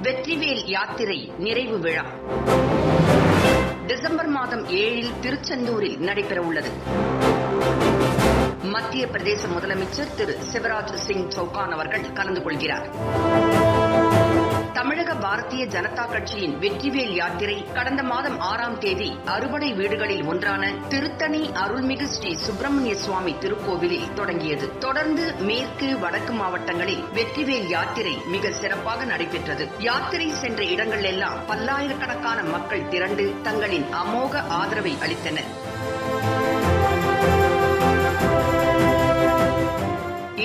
வெற்றிவேல் யாத்திரை நிறைவு விழா டிசம்பர் மாதம் 7 திருச்செந்தூரில் நடைபெறவுள்ளது. மத்திய பிரதேச முதலமைச்சர் திரு சிவராஜ் சிங் சௌகான் அவர்கள் கலந்து கொள்கிறார். தமிழக பாரதிய ஜனதா கட்சியின் வெற்றிவேல் யாத்திரை கடந்த மாதம் 6ஆம் தேதி அறுபடை வீடுகளில் ஒன்றான திருத்தணி அருள்மிகு ஸ்ரீ சுப்பிரமணிய சுவாமி திருக்கோவிலில் தொடங்கியது. தொடர்ந்து மேற்கு வடக்கு மாவட்டங்களில் வெற்றிவேல் யாத்திரை மிக சிறப்பாக நடைபெற்றது. யாத்திரை சென்ற இடங்கள் எல்லாம் பல்லாயிரக்கணக்கான மக்கள் திரண்டு தங்களின் அமோக ஆதரவை அளித்தனர்.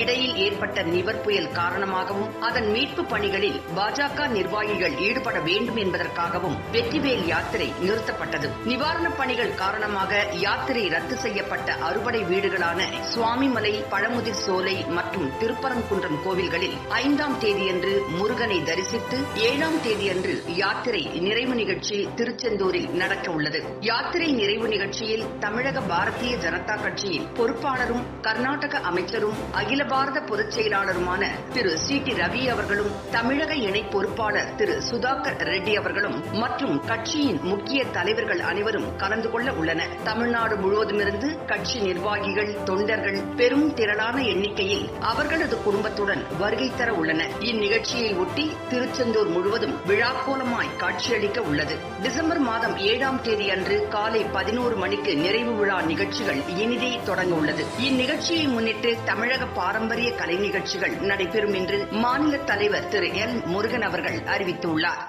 இடையில் ஏற்பட்ட நிவர் புயல் காரணமாகவும் அதன் மீட்பு பணிகளில் பாஜக நிர்வாகிகள் ஈடுபட வேண்டும் என்பதற்காகவும் வெற்றிவேல் யாத்திரை நிறுத்தப்பட்டது. நிவாரணப் பணிகள் காரணமாக யாத்திரை ரத்து செய்யப்பட்ட அறுபடை வீடுகளான சுவாமிமலை, பழமுதிர் சோலை மற்றும் திருப்பரங்குன்றம் கோவில்களில் 5ஆம் தேதியன்று முருகனை தரிசித்து 7ஆம் தேதியன்று யாத்திரை நிறைவு நிகழ்ச்சி திருச்செந்தூரில் நடக்க உள்ளது. யாத்திரை நிறைவு நிகழ்ச்சியில் தமிழக பாரதிய ஜனதா கட்சியின் பொறுப்பாளரும் கர்நாடக அமைச்சரும் அகில பாரத பொதுச் செயலாளருமான திரு சி.டி. ரவி அவர்களும் தமிழக இணை பொறுப்பாளர் திரு சுதாகர் ரெட்டி அவர்களும் மற்றும் கட்சியின் முக்கிய தலைவர்கள் அனைவரும் கலந்து கொள்ள உள்ளனர். தமிழ்நாடு முழுவதுமிருந்து கட்சி நிர்வாகிகள், தொண்டர்கள் பெரும் திரளான எண்ணிக்கையில் அவர்களது குடும்பத்துடன் வருகை தர உள்ளனர். இந்நிகழ்ச்சியை ஒட்டி திருச்செந்தூர் முழுவதும் விழாக்கோலமாய் காட்சியளிக்க உள்ளது. டிசம்பர் மாதம் 7ஆம் தேதி அன்று காலை 11 மணிக்கு நிறைவு விழா நிகழ்ச்சிகள் இனிதே தொடங்க உள்ளது. இந்நிகழ்ச்சியை முன்னிட்டு தமிழக பாரம்பரிய கலை நிகழ்ச்சிகள் நடைபெறும் என்று மாநில தலைவர் திரு எல். முருகன் அவர்கள் அறிவித்துள்ளார்.